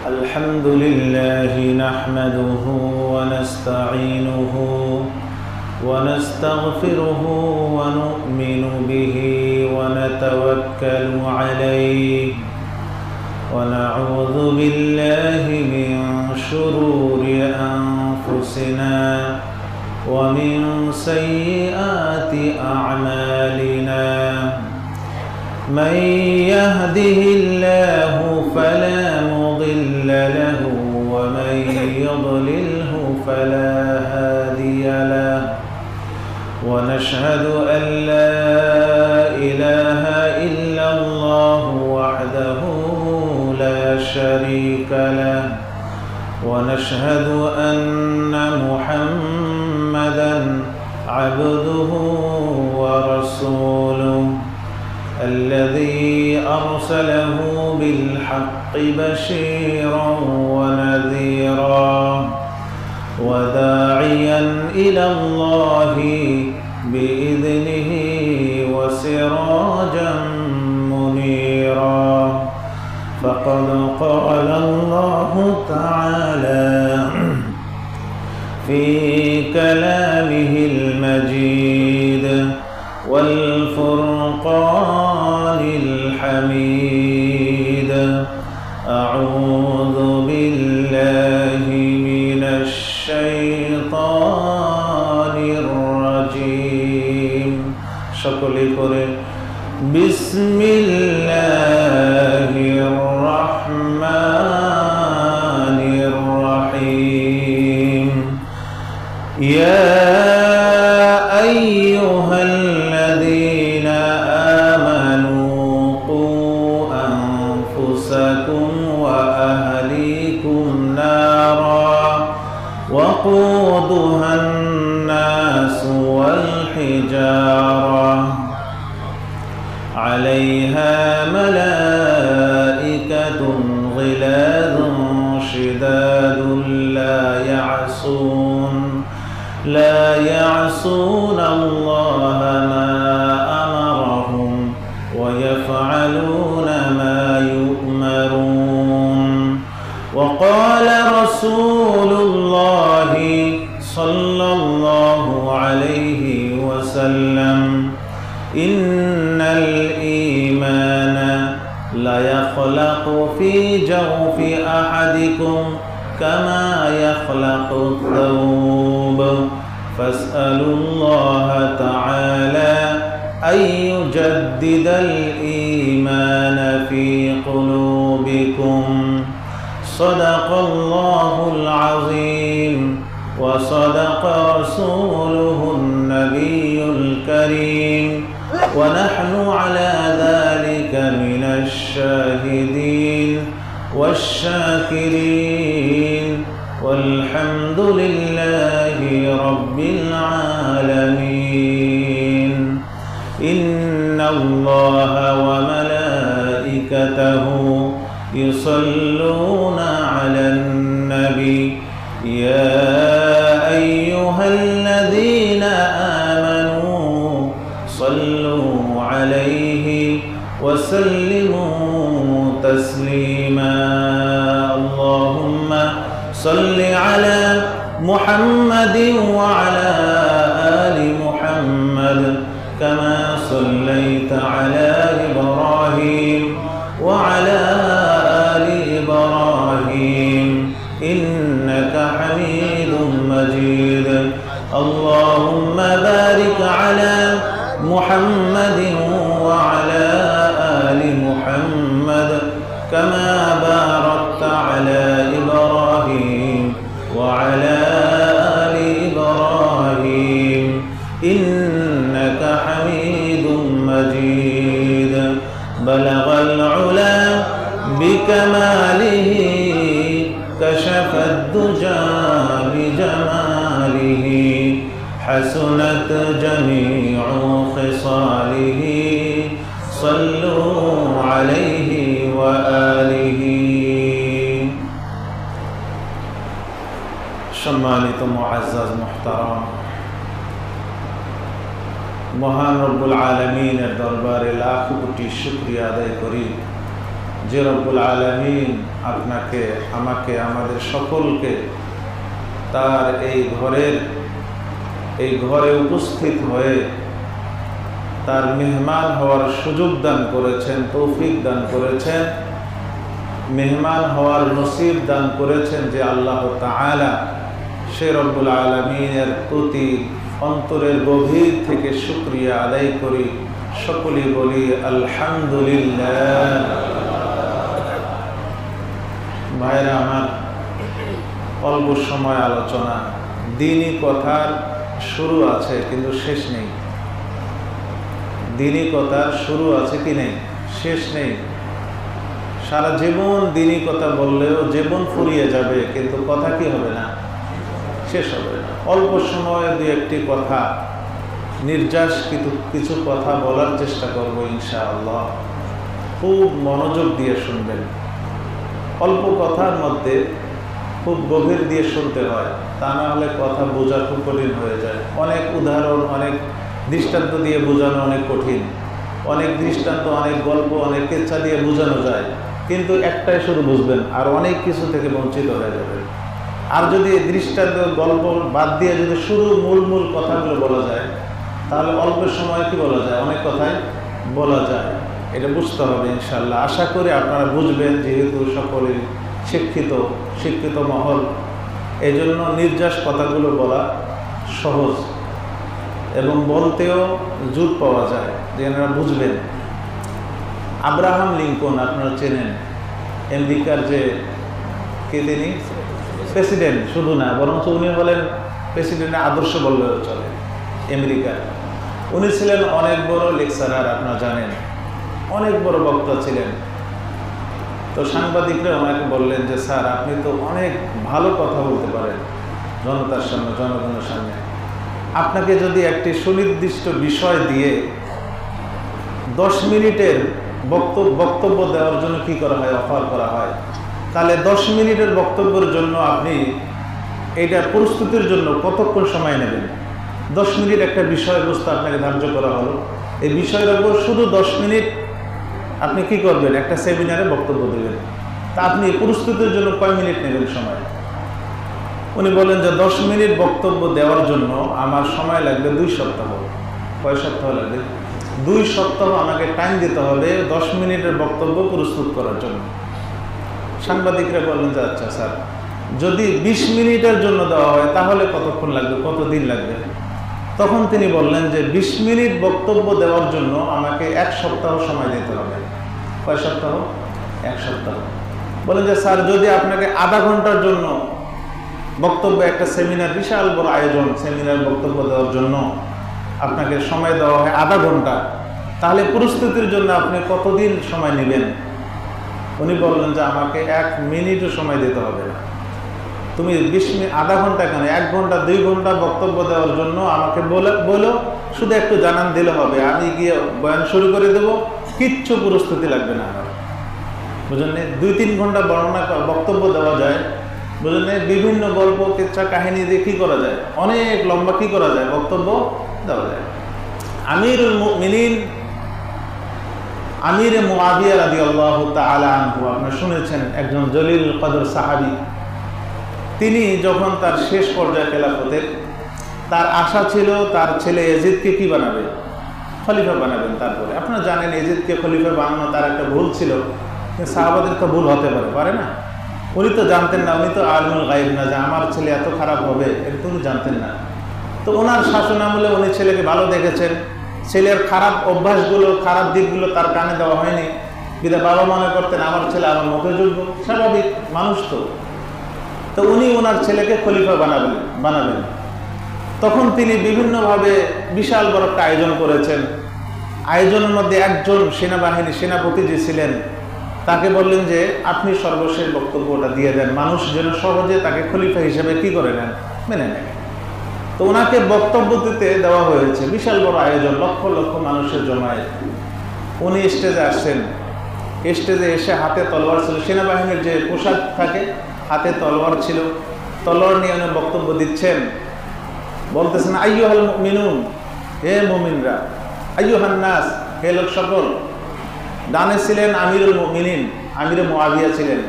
الحمد لله نحمده ونستعينه ونستغفره ونؤمن به ونتوكل عليه ونعوذ بالله من شرور أنفسنا ومن سيئات أعمالنا من يهده الله فلا مضل له ومن يضلله فلا هادي له ونشهد أن لا إله إلا الله وحده لا شريك له ونشهد أن محمدًا عبده ورسوله الذي أرسله بالحق بشيرا ونذيرا وداعيا إلى الله بإذنه وسراجا منيرا فقد قال الله تعالى في كلامه المجيد والفرقان الحميد أعوذ بالله من الشيطان الرجيم সকলে করে بسم الله الرحمن الرحيم يا أيها الذين آمنوا قوا أنفسكم وأهليكم نارا وقودها الناس والحجارة عليها ملائكة غلاظ شداد لا يعصون الله ما أمرهم ويفعلون ما يؤمرون وقال رسول الله صلى الله عليه وسلم إن الإيمان ليخلق في جوف أحدكم كما يخلق الثوب فاسألوا الله تعالى أن يجدد الإيمان في قلوبكم صدق الله العظيم وصدق رسوله النبي الكريم ونحن على ذلك من الشاهدين والشاكرين والحمد لله رب العالمين إن الله وملائكته يصلون على النبي يا أيها الذين آمنوا صلوا عليه وسلموا تسليما اللهم صل على محمد وعلى آل محمد كما صليت على إبراهيم وعلى آل إبراهيم إنك حميد مجيد اللهم بارك على محمد وعلى آل محمد كما باركت على إبراهيم وعلى آل إبراهيم إنك حميد مجيد بلغ العلا بكماله كشف الدجى بجماله حسنت جميع خصاله صلوا عليه وآله সম্মানিত মুআজ্জাজ মুহতারাম মহান রব্বুল আলামিনের দরবারে লাখ কোটি শুকরিয়া আদায় করি যে রব্বুল আলামিন আপনাকে, আমাকে, আমাদের সকলকে তার এই ঘরে উপস্থিত হয়ে তার মেহমান হওয়ার সুযোগ দান করেছেন, তৌফিক দান করেছেন, মেহমান হওয়ার নসিব দান করেছেন যে আল্লাহ তাআলা। সে রব্বুল আলামিনের প্রতি অন্তরের গভীর থেকে শুকরিয়া আদায় করি, সকলেই বলি আলহামদুলিল্লাহ। ভাইরা আমার, অল্প সময় আলোচনা, দ্বীনি কথার শুরু আছে কিন্তু শেষ নেই। দ্বীনি কথার শুরু আছে কি নেই, শেষ নেই। সারা জীবন দ্বীনি কথা বললেও জীবন ফুরিয়ে যাবে, কিন্তু কথা কি হবে না, শেষ হবে না। অল্প সময়ে দু একটি কথা, নির্যাস কিছু কথা বলার চেষ্টা করব ইনশাআল্লাহ। খুব মনোযোগ দিয়ে শুনবেন। অল্প কথার মধ্যে খুব গভীর দিয়ে শুনতে হয়, তা না হলে কথা বোঝা খুব কঠিন হয়ে যায়। অনেক উদাহরণ, অনেক দৃষ্টান্ত দিয়ে বোঝানো অনেক কঠিন, অনেক দৃষ্টান্ত, অনেক গল্প, অনেক কেচ্ছা দিয়ে বোঝানো যায়, কিন্তু একটাই শুধু বুঝবেন আর অনেক কিছু থেকে বঞ্চিত হয়ে যাবেন। আর যদি দৃষ্টান্ত, গল্প বাদ দিয়ে যদি শুধু মূল কথাগুলো বলা যায়, তাহলে অল্প সময় কি বলা যায়, অনেক কথাই বলা যায়। এটা বুঝতে হবে ইনশাআল্লাহ। আশা করি আপনারা বুঝবেন, যেহেতু সকলেই শিক্ষিত মহল, এই জন্য নির্যাস কথাগুলো বলা সহজ এবং বলতেও জুত পাওয়া যায়, যে এনারা বুঝবেন। আব্রাহাম লিঙ্কন আপনারা চেনেন, আমেরিকার যে তিনি প্রেসিডেন্ট, শুধু না বরং উনি হলেন প্রেসিডেন্টের আদর্শ বললেও চলে আমেরিকার। উনি ছিলেন অনেক বড় লেকচারার, আপনারা জানেন, অনেক বড় বক্তা ছিলেন। তো সাংবাদিকরা ওনাকে বললেন যে স্যার, আপনি তো অনেক ভালো কথা বলতে পারেন জনতার সামনে, জনগণের সামনে, আপনাকে যদি একটি সুনির্দিষ্ট বিষয় দিয়ে 10 মিনিটের বক্তব্য দেওয়ার জন্য কি করা হয়, অফার করা হয়, তাহলে 10 মিনিটের বক্তব্যের জন্য আপনি এইটা প্রস্তুতির জন্য কতক্ষণ সময় নেবেন? 10 মিনিট একটা বিষয়বস্তু আপনাকে ধার্য করা হলো, এই বিষয়ের উপর শুধু 10 মিনিট আপনি কি করবেন, একটা সেমিনারে বক্তব্য দেবেন, তা আপনি প্রস্তুতির জন্য কয় মিনিট নেবেন সময়? উনি বলেন যে 10 মিনিট বক্তব্য দেওয়ার জন্য আমার সময় লাগবে 2 সপ্তাহ। কয় সপ্তাহ লাগবে? 2 সপ্তাহ আমাকে টাইম দিতে হবে 10 মিনিটের বক্তব্য প্রস্তুত করার জন্য। সাংবাদিকরা বললেন যে আচ্ছা স্যার, যদি 20 মিনিটের জন্য দেওয়া হয় তাহলে কতক্ষণ লাগবে, কতদিন লাগবে? তখন তিনি বললেন যে 20 মিনিট বক্তব্য দেওয়ার জন্য আমাকে 1 সপ্তাহ সময় দিতে হবে। কয় সপ্তাহ? 1 সপ্তাহ। বলেন যে স্যার, যদি আপনাকে আধা ঘন্টার জন্য বক্তব্য, একটা সেমিনার, বিশাল বড় আয়োজন, সেমিনার বক্তব্য দেওয়ার জন্য আপনাকে সময় দেওয়া হয় আধা ঘন্টা, তাহলে প্রস্তুতির জন্য আপনি কতদিন সময় নেবেন? উনি বললেন যে আমাকে 1 মিনিটও সময় দিতে হবে না। তুমি 20 মিনিট, আধা ঘন্টা কেন, 1 ঘন্টা 2 ঘন্টা বক্তব্য দেওয়ার জন্য আমাকে বলো, শুধু একটু জানান দিলে হবে, আমি গিয়ে বয়ান শুরু করে দেবো, কিচ্ছু প্রস্তুতি লাগবে না আমার। বুঝলেন? 2-3 ঘন্টা বক্তব্য দেওয়া যায়, বুঝলেন? বিভিন্ন গল্প, কিচ্ছা, কাহিনী দিয়ে কী করা যায়, অনেক লম্বা কী করা যায়, বক্তব্য দেওয়া যায়। আমিরুল মুমিনিন আমিরে মুআবিয়া রাদিয়াল্লাহু তাআলা আনহু, আপনারা শুনেছেন, একজন জলিল কদর সাহাবী। তিনি যখন তার শেষ পর্যায়ে খেলাফতের, তার আশা ছিল তার ছেলে ইয়াজিদকে কি বানাবে, খলিফা বানাবেন। তারপরে আপনারা জানেন ইয়াজিদকে খলিফা বানানো তার একটা ভুল ছিল, সাহাবাদের তো ভুল হতে পারে না? উনি তো জানতেন না, উনি তো আলিমুল গায়ব না, যে আমার ছেলে এত খারাপ হবে, এটা তো উনি জানতেন না। তো ওনার শাসন আমলে উনি ছেলেকে ভালো দেখেছেন, ছেলের খারাপ অভ্যাসগুলো, খারাপ দিকগুলো তার কানে দেওয়া হয়নি, বিধায় বাবা মনে করতেন আমার ছেলে আমার মতো যোগ্য, স্বাভাবিক মানুষ তো উনি ওনার ছেলেকে খলিফা বানাবেন। তখন তিনি বিভিন্নভাবে বিশাল বড় একটা আয়োজন করেছেন। আয়োজনের মধ্যে একজন সেনাপতি যে ছিলেন, তাকে বললেন যে আপনি সর্বশেষ বক্তব্যটা দিয়ে দেন, মানুষ যেন সহজে তাকে খলিফা হিসেবে কি করে নেন, মেনে নেন। তো ওনাকে বক্তব্য দিতে দেওয়া হয়েছে, বিশাল বড় আয়োজন, লক্ষ লক্ষ মানুষের জমায়েত। উনি স্টেজে আসছেন, স্টেজে এসে হাতে তলোয়ার ছিল, সেনাবাহিনীর যে পোশাক থাকে, হাতে তলোয়ার ছিল, তলোয়ার নিয়ে উনি বক্তব্য দিচ্ছেন। বলতেছেন আইয়ুহাল মুমিনুন, হে মুমিনরা, আইয়ুহান নাস, হে লোক সকল। ডানে ছিলেন আমিরুল মুমিনিন, আমিরে মুআবিয়া ছিলেন।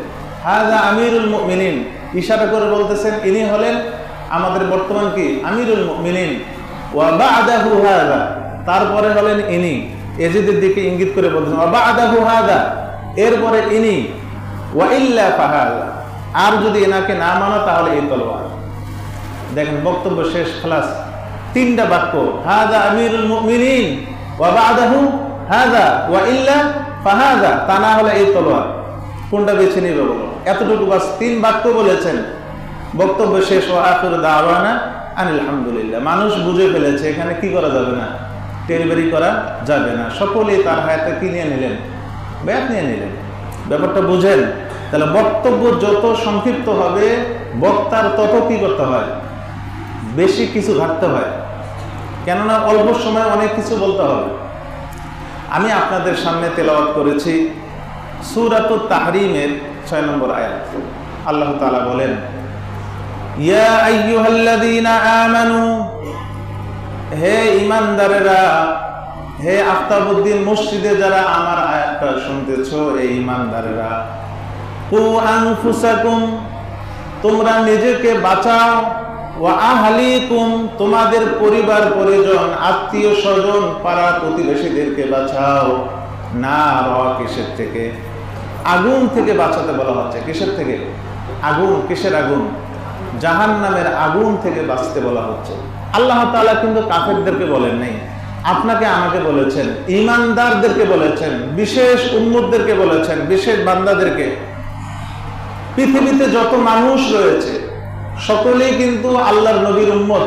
হাযা আমিরুল মুমিনিন, ইশারা করে বলতেছেন ইনি হলেন আমাদের বর্তমান কি আমিরুল মুমিনিন। ওয়া বা'দাহু হাযা, তারপরে হলেন ইনি, ইয়াজিদের দিকে ইঙ্গিত করে বলতেছেন ওয়া বা'দাহু হাযা, এরপরে ইনি। ওয়া ইল্লা ফাহাযা, আর যদি এনাকে না মানো তাহলে এই তলোয়ার। দেখেন বক্তব্য শেষ, খালাস। তিনটা বাক্য, হাযা আমিরুল মুমিনিন ওয়া বা'দাহু হাযা ওয়া ইল্লা ফাহাযা, তা না হলে এই তলোয়ার। কোনটা বেছে নিবে বলো? এতটুকু বাস, তিন বাক্য বলেছেন, বক্তব্য শেষ। ওয়া আখিরু দাওয়ানা আনিল হামদুলিল্লাহ। মানুষ বুঝে ফেলেছে, এখানে কি করা যাবে না, টেরিবেরি করা যাবে না। সকলেই তার হাতে কি নিয়ে নিলেন, ব্যাট নিয়ে নিলেন। ব্যাপারটা বুঝেন? তাহলে বক্তব্য যত সংক্ষিপ্ত হবে বক্তার তত কি করতে হয়, বেশি কিছু ঘাটতে হয়, কেননা অল্প সময় অনেক কিছু বলতে হবে। আমি আপনাদের সামনে তেলাওয়াত করেছি সূরাতুত তাহরিমের 6 নম্বর আয়াত। আল্লাহ তাআলা বলেন, ইয়া আইয়ুহাল্লাযীনা আমানু, হে ঈমানদারেরা, হে আফতাবউদ্দিন মসজিদে যারা আমার আয়াতটা শুনতেছো, এই ঈমানদারেরা, কু আনফুসাকুম, তোমরা নিজেকে বাঁচাও, ওয়া আহলিকুম, তোমাদের পরিবার পরিজন আত্মীয় স্বজন পাড়া প্রতিবেশীদেরকে বাঁচাও। না রওয়া, কিসের থেকে? আগুন থেকে বাঁচাতে বলা হচ্ছে। কিসের থেকে? আগুন। কিসের আগুন? জাহান্নামের আগুন থেকে বাঁচতে বলা হচ্ছে। আল্লাহ তাআলা কিন্তু কাফেরদেরকে বলেন নাই, আপনাকে আমাকে বলেছেন, ঈমানদারদেরকে বলেছেন, বিশেষ উম্মতদেরকে বলেছেন, বিশেষ বান্দাদেরকে। পৃথিবীতে যত মানুষ রয়েছে সকলেই কিন্তু আল্লাহর নবীর উম্মত,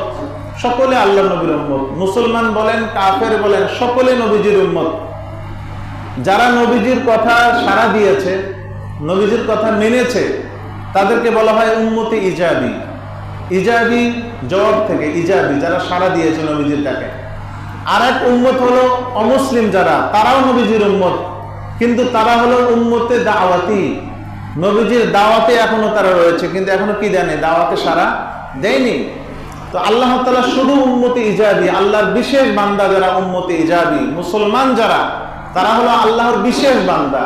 সকলে আল্লাহর নবীর উম্মত। মুসলমান বলেন, কাফের বলেন, সকলে নবীজির উম্মত। যারা নবীজির কথা সাড়া দিয়েছে, নবীজির কথা মেনেছে, তাদেরকে বলা হয় উম্মতে ইজাবি। ইজাবি জবাব থেকে ইজাবি, যারা সাড়া দিয়েছে নবীজির ডাকে। আর এক উম্মত হলো অমুসলিম যারা, তারাও নবীজির উম্মত, কিন্তু তারা হলো উম্মতে দাওয়াতি। নবীজির দাওয়াতে এখনো তারা রয়েছে, কিন্তু এখনো কি দেয়নি, দাওয়াতে সাড়া দেয়নি। তো আল্লাহ তাআলা শুধু উম্মতে ইজাবি, আল্লাহর বিশেষ বান্দা যারা উম্মতে ইজাবি, মুসলমান যারা, তারা হলো আল্লাহর বিশেষ বান্দা।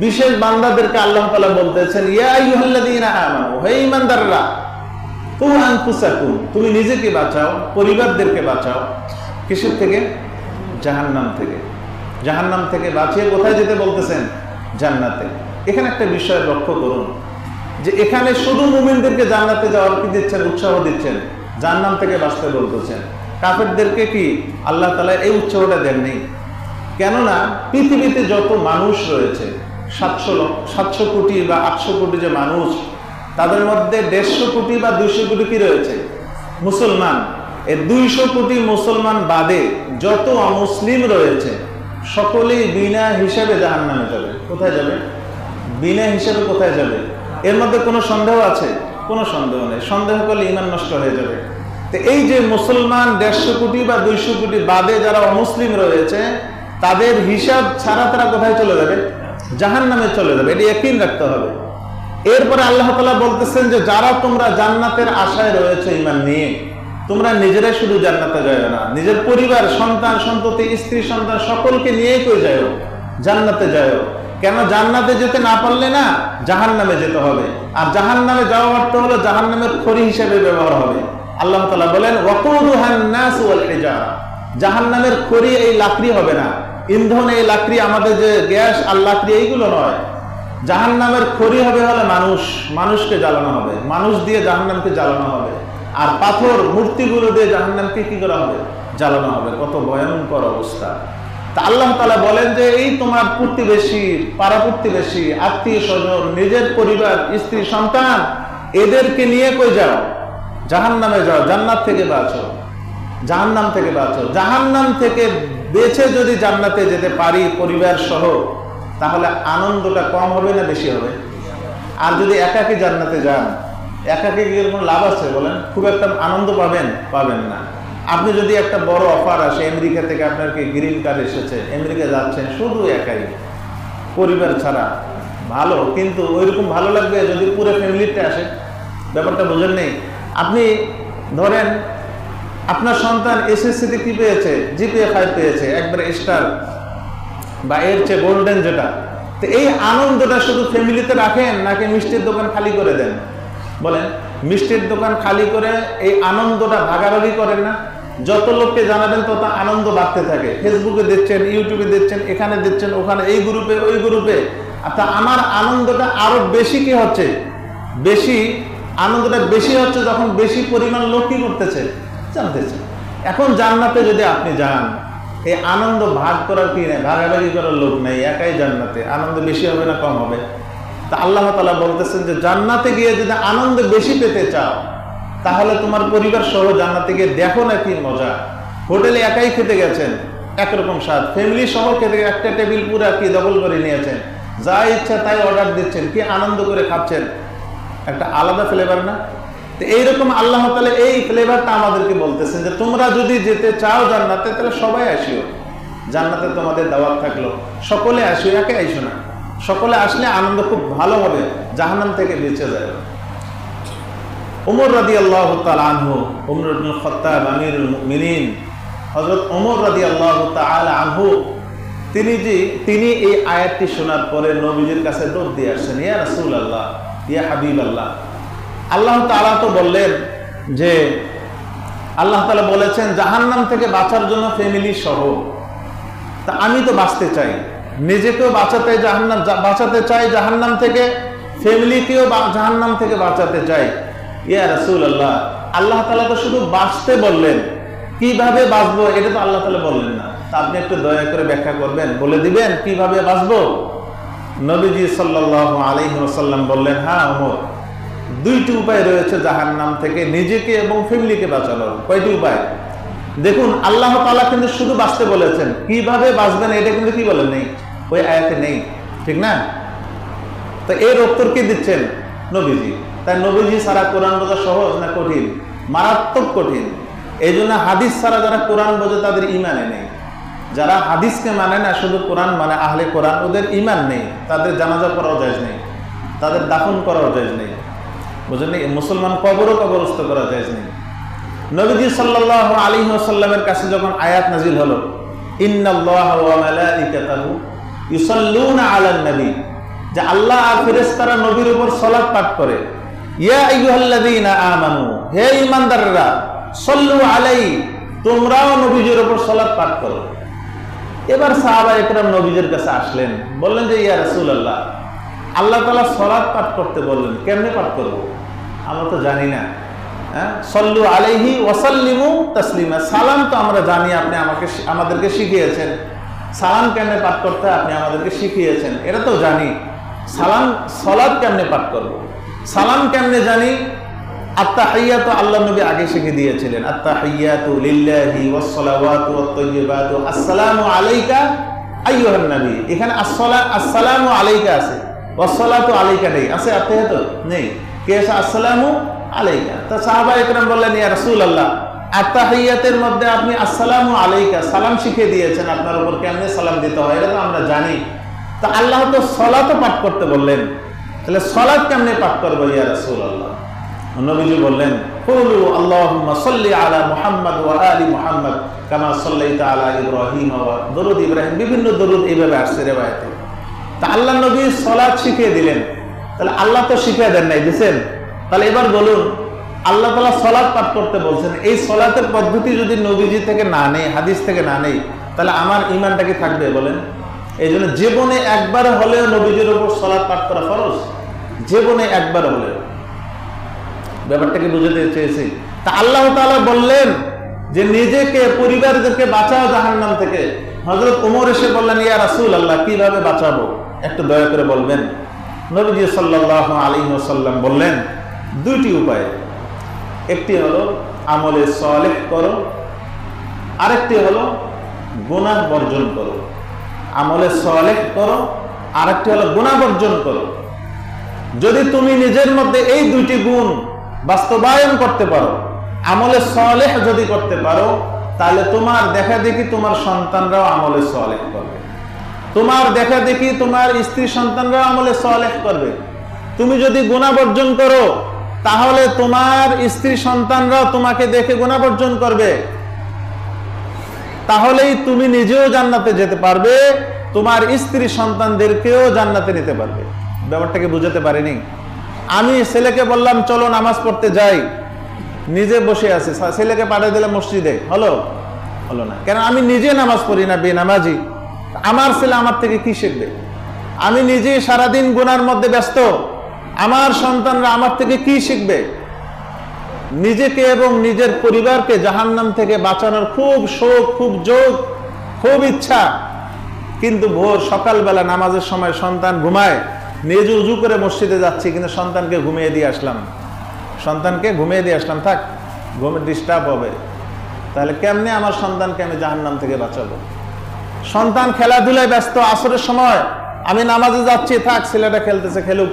বিশেষ বান্দাদেরকে আল্লাহ তাআলা বলতেছেন, ইয়া আইয়ুহাল্লাযীনা আমানু, হে ঈমানদাররা, কু আনফুসাকুম, তুমি নিজেকে বাঁচাও, পরিবারদেরকে বাঁচাও। কিসের থেকে? জাহান্নাম থেকে। জাহান্নাম থেকে বাঁচিয়ে কোথায় যেতে বলতেছেন? জান্নাতে। এখানে একটা বিষয় লক্ষ্য করুন, যে এখানে শুধু মুমিনদেরকে জান্নাতে যাওয়ার কি দিচ্ছেন, উৎসাহ দিচ্ছেন, জাহান্নাম থেকে বাঁচতে বলতেছেন। কাফেরদেরকে কি আল্লাহ তাআলা এই উৎসাহটা দেননি? কেননা পৃথিবীতে যত মানুষ রয়েছে, 700 কোটি বা 800 কোটি যে মানুষ, তাদের মধ্যে 150 কোটি বা 200 কোটি কি রয়েছে? মুসলমান। এই 200 কোটি মুসলমান বাদে যত অমুসলিম রয়েছে সকলেই বিনা হিসাবে জাহান্নামে যাবে। কোথায় যাবে? বিনা হিসাবে কোথায় যাবে? এর মধ্যে কোনো সন্দেহ আছে? কোনো সন্দেহ নেই। সন্দেহ করলে ঈমান নষ্ট হয়ে যাবে। তো এই যে মুসলমান 150 কোটি বা 200 কোটি বাদে যারা অমুসলিম রয়েছে, তাদের হিসাব ছাড়া তারা কোথায় চলে যাবে? জাহান্নামে চলে যাবে। এটা ইয়াকিন রাখতে হবে। এরপরে আল্লাহ তাআলা বলতেছেন যে যারা তোমরা জান্নাতের আশায় রয়েছে ঈমান নিয়ে, তোমরা নিজেরাই শুধু জান্নাতে যাও না, নিজের পরিবার, সন্তান সন্ততি, স্ত্রী সন্তান সকলকে নিয়ে কই যাও, জান্নাতে যাও। কেন? জান্নাতে যেতে না পারলে না জাহান্নামে যেতে হবে। আর জাহান্নামে যাওয়া অর্থ হলো জাহান্নামের খড়ি হিসেবে ব্যবহার হবে। আল্লাহ তাআলা বলেন, ওয়াকুদুহান নাস ওয়াল হিজারা, জাহান্নামের খড়ি এই লাকড়ি হবে না, ইন্ধন এই লাকড়ি, আমাদের যে গ্যাস আর লাকড়ি এইগুলো নয়। জাহান্নামের খড়ি হবে হলো মানুষ, মানুষকে জ্বালানো হবে, মানুষ দিয়ে জাহান্নামকে জ্বালানো হবে। আর পাথর মূর্তিগুলো দিয়ে জাহান্নামকে কি করা হবে? জ্বালানো হবে। কত ভয়ঙ্কর অবস্থা! তা আল্লাহ তাআলা বলেন যে এই তোমার প্রতিবেশী, পাড়া প্রতিবেশী, আত্মীয় স্বজন, নিজের পরিবার, স্ত্রী সন্তান, এদেরকে নিয়ে কই যাও? জাহান্নামে যাও। জান্নাত থেকে বাঁচো, জাহান্নাম থেকে বাঁচো। জাহান্নাম থেকে বেঁচে যদি জান্নাতে যেতে পারি পরিবার সহ, তাহলে আনন্দটা কম হবে না বেশি হবে? আর যদি একাকী জান্নাতে যান, একাকী গিয়ে কোনো লাভ আছে বলেন? খুব একটা আনন্দ পাবেন? পাবেন না। আপনি যদি একটা বড় অফার আসে, আমেরিকা থেকে আপনার কি গ্রিন কার্ড এসেছে, আমেরিকা যাচ্ছেন শুধু একাই, পরিবার ছাড়া, ভালো, কিন্তু ওইরকম ভালো লাগবে যদি পুরো ফ্যামিলিতে আসে। ব্যাপারটা বোঝেন নেই। আপনি ধরেন আপনার সন্তান এসএসসিতে কি পেয়েছে? জিপিএ 5 পেয়েছে, একবারে স্টার বা এর চেয়ে গোল্ডেন যেটা। তো এই আনন্দটা শুধু ফ্যামিলিতে রাখেন নাকি মিষ্টির দোকান খালি করে দেন? বলেন, মিষ্টির দোকান খালি করে এই আনন্দটা ভাগাভাগি করেন না? যত লোককে জানাবেন তত আনন্দ বাড়তে থাকে। ফেসবুকে দিচ্ছেন, ইউটিউবে দিচ্ছেন, এখানে দিচ্ছেন, ওখানে, এই গ্রুপে, ওই গ্রুপে। আচ্ছা, আমার আনন্দটা আরো বেশি কি হচ্ছে? বেশি আনন্দটা বেশি হচ্ছে যখন বেশি পরিমাণ লোক কি করতেছে, জানতেছে। এখন জান্নাতে যদি আপনি যান, এই আনন্দ ভাগ করার কি নেই, ভাগাভাগি করার লোক নেই, একাই জান্নাতে, আনন্দ বেশি হবে না কম হবে? তা আল্লাহ তাআলা বলতেছেন যে জান্নাতে গিয়ে যদি আনন্দ বেশি পেতে চাও, তাহলে তোমার পরিবার সহ জান্নাতে গিয়ে দেখো না কি মজা। হোটেলে একাই খেতে গেছেন, একরকম স্বাদ, ফ্যামিলি সহ খেতে একটা টেবিল পুরা কি দখল করে নিয়েছেন, যা ইচ্ছা তাই অর্ডার দিচ্ছেন, কি আনন্দ করে খাচ্ছেন, একটা আলাদা ফ্লেভার না? তো এইরকম আল্লাহ তাআলা এই ফ্লেভারটা আমাদেরকে বলতেছেন যে তোমরা যদি যেতে চাও জান্নাতে, তাহলে সবাই আসিও, জান্নাতে তোমাদের দাওয়াত থাকলো, সকলে আসিও, একে আইসো না। সকলে আসলে আনন্দ খুব ভালো হবে, জাহান্নাম থেকে বেঁচে যায়। ওমর রাদিয়াল্লাহু তাআলা আনহু, ওমর ইবনুল খাত্তাব আমিরুল মুমিনিন, হযরত ওমর রাদিয়াল্লাহু তাআলা আনহু, তিনি এই আয়াতটি শোনার পরে নবীজির কাছে দৌড় দিয়ে আসছেন, ইয়া রাসূলুল্লাহ, ইয়া হাবিবাল্লাহ। আল্লাহ তাআলা তো বললেন যে, আল্লাহ তাআলা বলেছেন জাহান্নাম থেকে বাঁচার জন্য ফ্যামিলি সহ। তা আমি তো বাঁচতে চাই, নিজেকেও বাঁচাতে চাই জাহান্নাম থেকে, ফ্যামিলিকেও জাহান্নাম থেকে বাঁচাতে চাই। ইয়া রাসূলুল্লাহ, আল্লাহ তাআলা তো শুধু বাঁচতে বললেন, কিভাবে বাঁচবো এটা তো আল্লাহ তাআলা বললেন না। তা আপনি একটু দয়া করে ব্যাখ্যা করবেন, বলে দিবেন কিভাবে বাঁচবো? নবীজি সাল্লাল্লাহু আলাইহি ওয়াসাল্লাম বললেন, হ্যাঁ ওমর, দুইটি উপায় রয়েছে জাহান্নাম থেকে নিজেকে এবং ফ্যামিলিকে বাঁচানোর। কয়টি উপায়? দেখুন, আল্লাহ তাআলা কিন্তু শুধু বাঁচতে বলেছেন, কিভাবে বাঁচবেন এটা কিন্তু কি বলেন নেই, ওই আয়াতে নেই, ঠিক না? তো এর উত্তর কি দিচ্ছেন? নবীজি। তাই নবীজি ছাড়া কোরআন বোঝা সহজ না কঠিন? মারাত্মক কঠিন। এই জন্য হাদিস ছাড়া যারা কোরআন বোঝে তাদের ইমানে নেই। যারা হাদিসকে মানে না, শুধু কোরআন মানে, আহলে কোরআন, ওদের ইমান নেই, তাদের জানাজা করাও জায়েজ নেই, তাদের দাফন করাও জায়েজ নেই, বুঝলেন? মুসলমান কবরস্থ করা জায়েজ নেই। নবীজি সাল্লাল্লাহু আলাইহি ওয়াসাল্লামের কাছে যখন আয়াত নাজিল হলো, ইন্নাল্লাহা ওয়া মালাইকাতাহু ইউসাল্লুনা আলান নবী, যে আল্লাহ আর ফেরেশতারা নবীর উপর সালাত পাঠ করে, ইয়া আইয়ুহাল্লাযীনা আমানু, হে ঈমানদাররা, সাল্লু আলাইহি, তোমরাও নবীজির উপর সালাত পাঠ করো। এবার সাহাবা একরাম নবীজির কাছে আসলেন, বললেন যে ইয়া রাসূলুল্লাহ, আল্লাহ তাআলা সালাত পাঠ করতে বললেন, কেমনে পাঠ করব? আমরা তো জানি না। সাল্লু আলাইহি ওয়া সাল্লিমু তাসলিমা, সালাম তো আমরা জানি, আপনি আমাদেরকে শিখিয়েছেন, সালাম কেমনে পাঠ করতে আপনি আমাদেরকে শিখিয়েছেন, এটা তো জানি। সালাত কেমনে পাঠ করব? সালাম কেমনে জানি? আত্তাহিয়াতু আল্লাহ নবী আগে শিখিয়ে দিয়েছিলেন, আত্তাহিয়াতু লিল্লাহি ওয়াস সালাওয়াতু ওয়াত তাইয়্যিবাতু আসসালামু আলাইকা আইয়ুহান নবী। এখানে আসসালামু আলাইকা আছে, ওয়াস সালাতু আলাইকা নেই, আছে আত্তাহিয়াতু নেই, কে আছে? আসসালামু আলাইকা। তা সাহাবা ইকরাম বললেন, ইয়া রাসূলুল্লাহ, আত্তাহিয়াতের মধ্যে আপনি আসসালামু আলাইকা সালাম শিখিয়ে দিয়েছেন, আপনার উপর কেমনে সালাম দিতে হয় এটা তো আমরা জানি। তা আল্লাহ তো সালাতও পাঠ করতে বললেন, তাহলে সালাত কেমনে পাঠ করব ইয়া রাসূলুল্লাহ? নবীজি বললেন, কুলু আল্লাহুম্মা সাল্লি আলা মুহাম্মাদ ওয়া আলি মুহাম্মাদ কামা সাল্লাইতা আলা ইব্রাহিম ওয়া দরুদ ইব্রাহিম, বিভিন্ন দরুদ এইভাবে আসছে রিওয়ায়াতে। তা আল্লাহ নবী সালাত শিখিয়ে দিলেন, তাহলে আল্লাহ তো শিখিয়ে দেন নাই, দিয়েছেন? তাহলে এবার বলুন, আল্লাহ তাআলা সালাত পাঠ করতে বলছেন, এই সালাতের পদ্ধতি যদি নবীজি থেকে না নেই, হাদিস থেকে না নেই, তাহলে আমার ঈমানটা কি থাকবে বলেন? এই জন্য জীবনে একবার হলেও নবীজির উপর সালাত পাঠ করা ফরজ, জীবনে একবার হলেও। ব্যাপারটাকে বুঝাতে চেয়েছি। তা আল্লাহ তাআলা বললেন যে নিজেকে, পরিবারদেরকে বাঁচাও জাহান্নাম থেকে। হযরত ওমর এসে বললেন, ইয়া রাসূলুল্লাহ, কিভাবে বাঁচাবো একটু দয়া করে বলবেন। নবীজি সাল্লাল্লাহু আলাইহি ওয়াসাল্লাম বললেন, দুইটি উপায়, একটি হলো আমলে সালেহ করো, আরেকটি হলো গুনাহ বর্জন করো। আমলে সালেহ করো, আরেকটি হলো গুনাহ বর্জন করো। যদি তুমি নিজের মধ্যে এই দুইটি গুণ বাস্তবায়ন করতে পারো, আমলে সালেহ যদি করতে পারো, তাহলে তোমার দেখা দেখি তোমার সন্তানরাও আমলে সালেহ করবে, তোমার দেখা দেখি তোমার স্ত্রী সন্তানরাও আমলে সালেহ করবে। তুমি যদি গুনাহ বর্জন করো, তাহলে তোমার স্ত্রী সন্তানরাও তোমাকে দেখে গুনাহবর্জন করবে, তাহলেই তুমি নিজেও জান্নাতে যেতে পারবে, তোমার স্ত্রী সন্তানদেরকেও জান্নাতে নিতে পারবে। ব্যাপারটাকে বুঝাতে পারিনি। আমি ছেলেকে বললাম চলো নামাজ পড়তে যাই, নিজে বসে আছে, ছেলেকে পাঠিয়ে দিলাম মসজিদে, হলো না। কেন? আমি নিজে নামাজ পড়ি না, বেনামাজি। আমার ছেলে আমার থেকে কি শিখবে? আমি নিজে সারাদিন গুনার মধ্যে ব্যস্ত, আমার সন্তানরা আমার থেকে কি শিখবে? নিজেকে এবং নিজের পরিবারকে জাহান্নাম থেকে বাঁচানোর খুব শোক, খুব যোগ, খুব ইচ্ছা, কিন্তু ভোর সকালবেলা নামাজের সময় সন্তান ঘুমায়, নিজে উজু করে মসজিদে যাচ্ছি, কিন্তু সন্তানকে ঘুমিয়ে দিয়ে আসলাম, থাক, ঘুমে ডিস্টার্ব হবে। তাহলে কেমনে আমার সন্তানকে আমি জাহান্নাম থেকে বাঁচাবো? সন্তান খেলাধুলায় ব্যস্ত, আসরের সময় আমি নামাজে যাচ্ছি, থাক ছেলেটা খেলতেছে, খেলুক,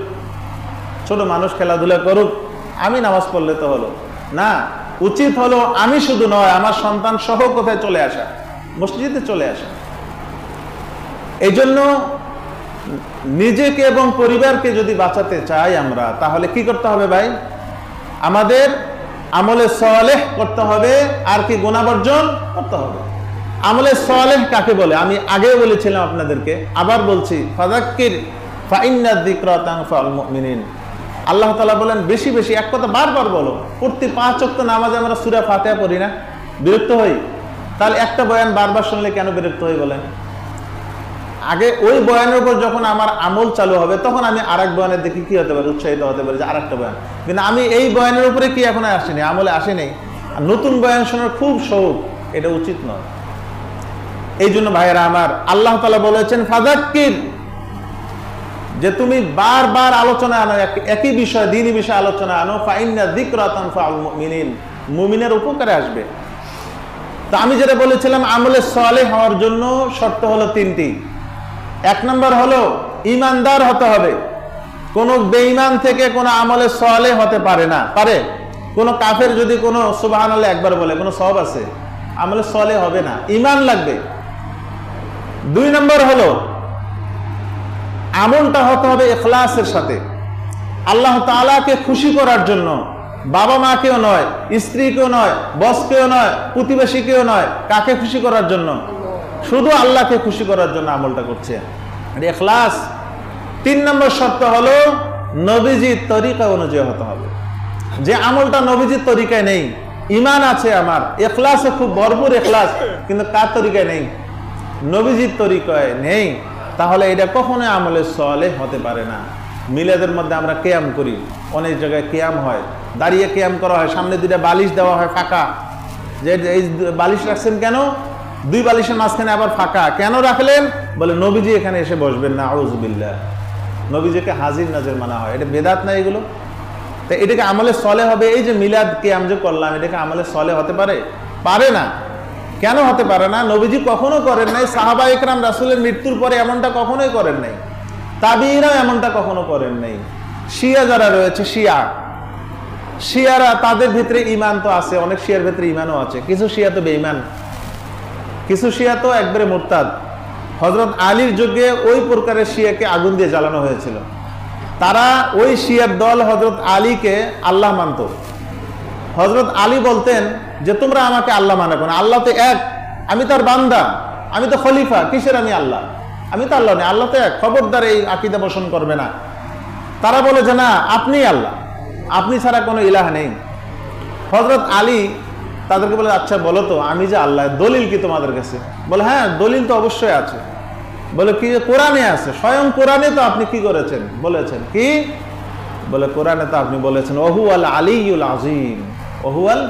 ছোট মানুষ খেলাধুলা করুক, আমি নামাজ পড়লে তো হলো না। উচিত হলো আমি শুধু নয়, আমার সন্তান সহ কোথায় চলে আসা, মসজিদে চলে আসা। এই জন্য নিজেকে এবং পরিবারকে যদি বাঁচাতে চাই আমরা, তাহলে কি করতে হবে ভাই? আমাদের আমলে সালেহ করতে হবে, আর কি গুনাহ বর্জন করতে হবে। আমলে সালেহ কাকে বলে আমি আগেও বলেছিলাম আপনাদেরকে, আবার বলছি, ফাযাক্কির ফাইন্না যিকরা তানফাউল মুমিনিন। আল্লাহ তাআলা বলেন বেশি বেশি এক কথা বারবার বলো। প্রতি 5 ওয়াক্ত নামাজে আমরা সূরা ফাতিহা পড়ি না? বিরক্ত হই? তাহলে একটা বয়ান বারবার শুনলে কেন বিরক্ত হই বলেন? আগে ওই বয়ানের উপর যখন আমার আমল চালু হবে, তখন আমি আরেক বয়ানের দেখি কি হতে পারে, উৎসাহিত হতে পারে যে আরেকটা বয়ান। কিন্তু আমি এই বয়ানের উপরে কি এখনো আসিনি, আমলে আসেনি, আর নতুন বয়ান শোনার খুব শৌক, এটা উচিত নয়। এই জন্য ভাইয়েরা আমার, আল্লাহ তাআলা বলেছেন ফাযাক্কির, যে তুমি বারবার আলোচনা আনো, একই বিষয়, দ্বীনি বিষয় আলোচনা আনো, ফাইন্না যিকরা তানফাউল মুমিনিন, মুমিনের উপকারে আসবে। তো আমি যেটা বলেছিলাম, আমলে সালেহ হওয়ার জন্য শর্ত হলো 3টি। 1 নম্বর হলো ইমানদার হতে হবে। কোন বেঈমান থেকে কোন আমলে সালেহ হতে পারে না। পারে? কোন কাফের যদি কোন সুবহানাল্লাহ একবার বলে, কোন সওয়াব আছে? আমলে সালেহ হবে না, ঈমান লাগবে। 2 নম্বর হলো আমলটা হতে হবে ইখলাসের সাথে, আল্লাহ তাআলাকে খুশি করার জন্য, বাবা মাকেও নয়, স্ত্রীকেও নয়, বসকেও নয়, প্রতিবেশীকেও নয়, কাকে খুশি করার জন্য? শুধু আল্লাহকে খুশি করার জন্য আমলটা করছে, ইখলাস। 3 নম্বর শর্ত হলো নবীজির তরিকা অনুযায়ী হতে হবে। যে আমলটা নবীজির তরিকায় নেই, ঈমান আছে আমার, ইখলাসে খুব ভরপুর ইখলাস, কিন্তু কার তরিকায় নেই, নবীজির তরিকায় নেই, তাহলে এটা কখনোই আমলে সালেহ হতে পারে না। মিলাদের মধ্যে আমরা কিয়াম করি, অনেক জায়গায় কিয়াম হয়, দাঁড়িয়ে কিয়াম করা হয়, সামনে 2টা বালিশ দেওয়া হয় ফাঁকা, যে এই বালিশ রাখছেন কেন? 2 বালিশের মাঝখানে আবার ফাঁকা কেন রাখলেন? বলে নবীজি এখানে এসে বসবেন না, আউযুবিল্লাহ। নবীজিকে হাজির নাজির মানা হয়, এটা বেদাত না এগুলো? তো এটাকে আমলে সালেহ হবে? এই যে মিলাদ কিয়াম যে করলাম, এটাকে আমলে সালেহ হতে পারে? পারে না। কেন হতে পারে না? নবীজি কখনো করেন নাই, সাহাবা ইকরাম রাসূলের মৃত্যুর পরে এমনটা কখনোই করেন নাই, তাবিঈরা এমনটা কখনো করেন নাই। শিয়া যারা রয়েছে, শিয়ারা, তাদের ভিতরে ঈমান তো আছে, অনেক শিয়ার ভিতরে ঈমানও আছে, কিছু শিয়া তো বেঈমান, কিছু শিয়া তো একবারে মুরতাদ। হযরত আলীর যুগে ওই প্রকারের শিয়াকে আগুন দিয়ে জ্বালানো হয়েছিল। তারা ওই শিয়ার দল হযরত আলীকে আল্লাহ মানত। হযরত আলী বলতেন যে তোমরা আমাকে আল্লাহ মানে কেন? আল্লাহ তো এক, আমি তার বান্দা, আমি তো খলিফা, কিসের আমি আল্লাহ? আমি তো আল্লাহ নেই, আল্লাহ তো এক, খবরদার এই আকীদা পোষণ করবে না। তারা বলে যে না, আপনি আল্লাহ, আপনি ছাড়া কোনো ইলাহ নেই। হযরত আলী তাদেরকে বলে আচ্ছা বলো তো, আমি যে আল্লাহ, দলিল কি তোমাদের কাছে? বলে হ্যাঁ, দলিল তো অবশ্যই আছে। বলে কি? কোরআনে আছে, স্বয়ং কোরআনে তো আপনি কি করেছেন, বলেছেন কি? বলে কোরআনে তো আপনি বলেছেন ওহুয়াল আলিয়ুল আযীম, ওহুয়াল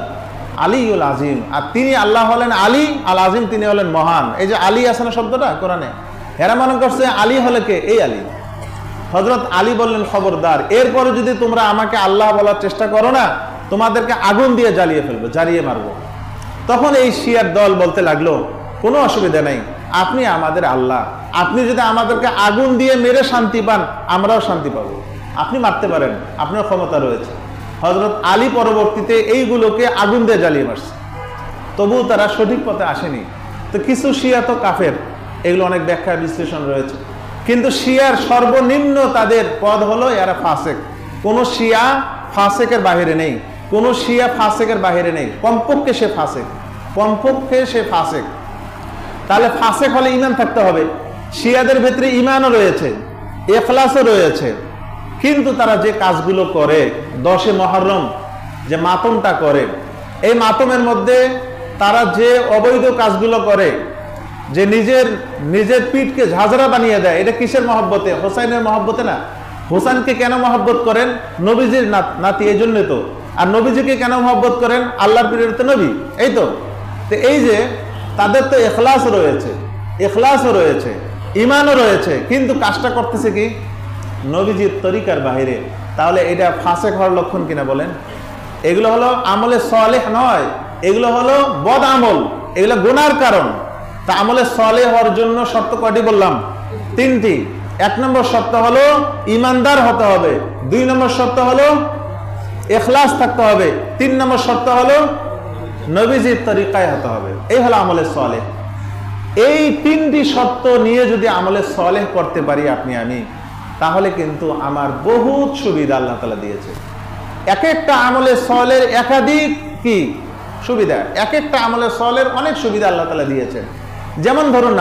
আলিয়ুল আযীম, আর তিনি আল্লাহ হলেন আলী, আল আযীম তিনি হলেন মহান। এই যে আলী আছে না শব্দটা কোরআনে, এরা মনে করছে আলী হলে কে? এই আলী। হযরত আলী বললেন খবরদার, এরপরে যদি তোমরা আমাকে আল্লাহ বলার চেষ্টা করো না, তোমাদেরকে আগুন দিয়ে জ্বালিয়ে ফেলবো, জ্বালিয়ে মারবো। তখন এই শিয়ার দল বলতে লাগলো কোনো অসুবিধা নেই, আপনি আমাদের আল্লাহ, আপনি যদি আমাদেরকে আগুন দিয়ে মেরে শান্তি পান, আমরাও শান্তি পাবো, আপনি মারতে পারেন, আপনার ক্ষমতা রয়েছে। হযরত আলী পরবর্তীতে এইগুলোকে আগুন দিয়ে জ্বালিয়ে মারছে, তবুও তারা সঠিক পথে আসেনি। তো কিছু শিয়া তো কাফের, এগুলো অনেক ব্যাখ্যা বিশ্লেষণ রয়েছে, কিন্তু শিয়ার সর্বনিম্ন তাদের পদ হলো এরা ফাসেক। কোন শিয়া ফাসেকের বাহিরে নেই, কোনো শিয়া ফাসেকের বাহিরে নেই, কমপক্ষে সে ফাসেক, কমপক্ষে সে ফাসেক। তাহলে ফাসেক হলে ঈমান থাকতে হবে। শিয়াদের ভেতরে ঈমানও রয়েছে, ইখলাসও রয়েছে, কিন্তু তারা যে কাজগুলো করে, 10 মুহররম যে মাতমটা করে, এই মাতমের মধ্যে তারা যে অবৈধ কাজগুলো করে, যে নিজের পিঠকে ঝাঁঝরা বানিয়ে দেয়, এটা কিসের মহব্বতে? হোসাইনের মহব্বতে না। হোসেনকে কেন মহব্বত করেন? নবীজির নাতি, এই জন্য তো। আর নবীজিকে কেন মহব্বত করেন? আল্লাহর প্রিয় তো নবী, এই তো। তো এই যে তাদের তো ইখলাস রয়েছে, ইখলাসও রয়েছে, ঈমানও রয়েছে, কিন্তু কাজটা করতেছে কি? নবীজির তরিকার বাহিরে। তাহলে এটা ফাসেক হওয়ার লক্ষণ কিনা বলেন? এগুলো হলো আমলে সালেহ নয়, এগুলো হলো বদ আমল, এগুলো গুনার কারণ। তা আমলে সালেহ হওয়ার জন্য শর্ত কয়টি বললাম? 3টি। 1 নম্বর শর্ত হলো ইমানদার হতে হবে, 2 নম্বর শর্ত হলো ইখলাস থাকতে হবে, 3 নম্বর শর্ত হলো নবীজির তরিকায় হতে হবে। এই হলো আমলে সালেহ। এই 3টি শর্ত নিয়ে যদি আমলে সালেহ করতে পারি আপনি আমি, তাহলে কিন্তু আমার বহুত সুবিধা আল্লাহ তাআলা দিয়েছে। এক একটা আমলে সালেহের একাধিক কি সুবিধা, এক একটা আমলে সালেহের অনেক সুবিধা আল্লাহ তাআলা দিয়েছেন। যেমন ধরুন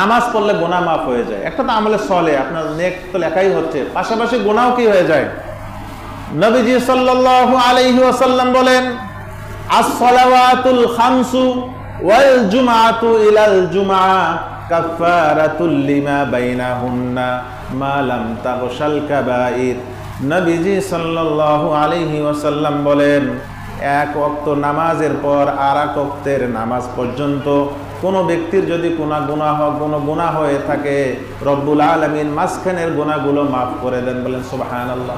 নামাজ পড়লে গুনাহ মাফ হয়ে যায়, একটা তো আমলে সালেহ, আপনার নেক তো লেখাই হচ্ছে, পাশাপাশি গুনাহও কি হয়ে যায়। নবীজি সাল্লাল্লাহু আলাইহি ওয়াসাল্লাম বলেন, আস-সালাওয়াতুল খামসু ওয়াল জুমআতু ইলাল জুমআ কাফারাতুল লিমা বাইনাহুন্না মা লাম তাগশাল কাবাইর। নবীজি সাল্লাল্লাহু আলাইহি ওয়াসাল্লাম বলেন, এক ওয়াক্ত নামাজের পর আর এক ওয়াক্তের নামাজ পর্যন্ত কোনো ব্যক্তির যদি কোনো গুনাহ হয়ে থাকে, রব্বুল আলামিন মাঝখানের গুনাহগুলো মাফ করে দেন। বলেন সুবহানাল্লাহ।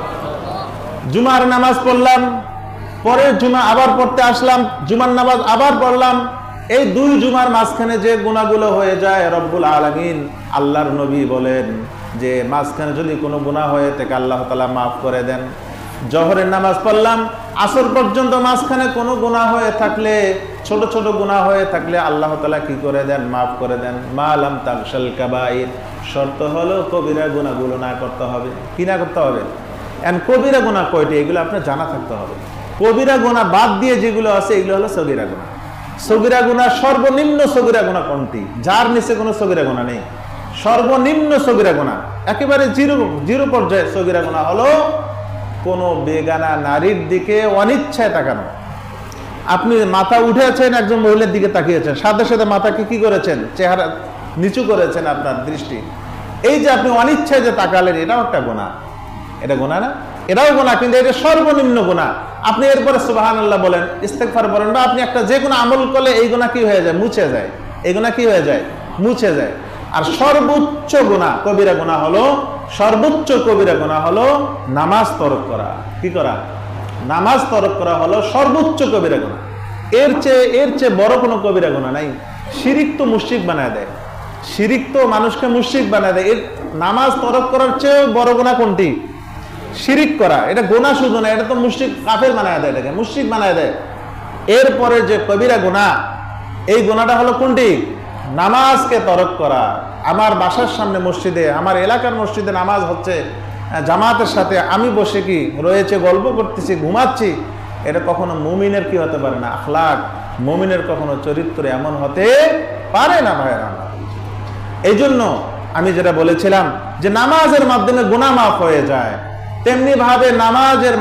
জুমার নামাজ পড়লাম, পরে জুমা আবার পড়তে আসলাম, জুমার নামাজ আবার পড়লাম, এই 2 জুমার মাঝখানে যে গুনাহগুলো হয়ে যায়, রব্বুল আলামিন আল্লাহর নবী বলেন যে মাঝখানে যদি কোনো গুনাহ হয়ে থাকে আল্লাহ তাআলা মাফ করে দেন। জোহরের নামাজ পড়লাম, আসর পর্যন্ত মাঝখানে কোনো গুনাহ হয়ে থাকলে, ছোট ছোট গুনাহ হয়ে থাকলে আল্লাহ তাআলা কি করে দেন? মাফ করে দেন। মা লাম তাগশাল কাবাইর। শর্ত হলো কবিরা গুনাহগুলো না করতে হবে। কি না করতে হবে? এন্ড কবিরা গুনাহ কয়টি, এগুলো আপনার জানা থাকতে হবে। কবিরা গুনাহ বাদ দিয়ে যেগুলো আছে এগুলো হলো সগীরা গুনাহ। সগীরা গুনাহ সর্বনিম্ন সগীরা গুনাহ কোনটি? যার নিচে কোনো সগীরা গুনাহ নেই, সর্বনিম্ন সগীরা গুনাহ, একেবারে জিরো পর্যায়ে সগীরা গুনাহ হলো কোনো বেগানা নারীর দিকে অনিচ্ছায় তাকানো। আপনি মাথা উঠেছেন, একজন মহিলার দিকে তাকিয়েছেন, সাথে সাথে মাথাকে কি করেছেন? চেহারা নিচু করেছেন আপনার দৃষ্টি। এই যে আপনি অনিচ্ছায় যে তাকালেন, এটাও একটা গুনাহ। এটা গুনাহ না? এটাও গুনাহ, কিন্তু এটা সর্বনিম্ন গুনাহ। আপনি এরপরে সুবহানাল্লাহ বলেন, ইস্তেগফার বলেন, বা আপনি একটা যে কোনো আমল করলে এই গুনাহ কি হয়ে যায়? মুছে যায়। এই গুনাহ কি হয়ে যায়? মুছে যায়। আর সর্বোচ্চ গুনাহ, কবিরা গুনাহ হলো, সর্বোচ্চ কবিরা গুনাহ হলো নামাজ তরক করা। কি করা? নামাজ তরক করা হলো সর্বোচ্চ কবিরা গুনাহ। এর চেয়ে বড় কোনো কবিরা গুনাহ নাই। শিরিক তো মুশরিক বানায় দেয়, শিরিক তো মানুষকে মুশরিক বানায় দেয়। এর নামাজ তরক করার চেয়ে বড় গুনাহ কোনটি? শিরিক করা। এটা গুনাহ শুধু না, এটা তো মুশরিক, কাফের বানায় দেয়, এটাকে মুশরিক বানায় দেয়। এরপরে যে কবিরা গুনাহ, এই গুনাহটা হলো কোনটি? নামাজকে তরক করা। আমার বাসার সামনে মসজিদে, আমার এলাকার মসজিদে নামাজ হচ্ছে জামাতের সাথে, আমি বসে কি রয়েছে গল্প করতেছি, ঘুমাচ্ছি, এটা কখনো মুমিনের কি হতে পারে না? আখলাক। মুমিনের কখনো চরিত্র এমন হতে পারে না ভাইরা। এই জন্য আমি যেটা বলেছিলাম যে নামাজের মাধ্যমে গুনাহ মাফ হয়ে যায়, তেমনি ভাবে নামাজের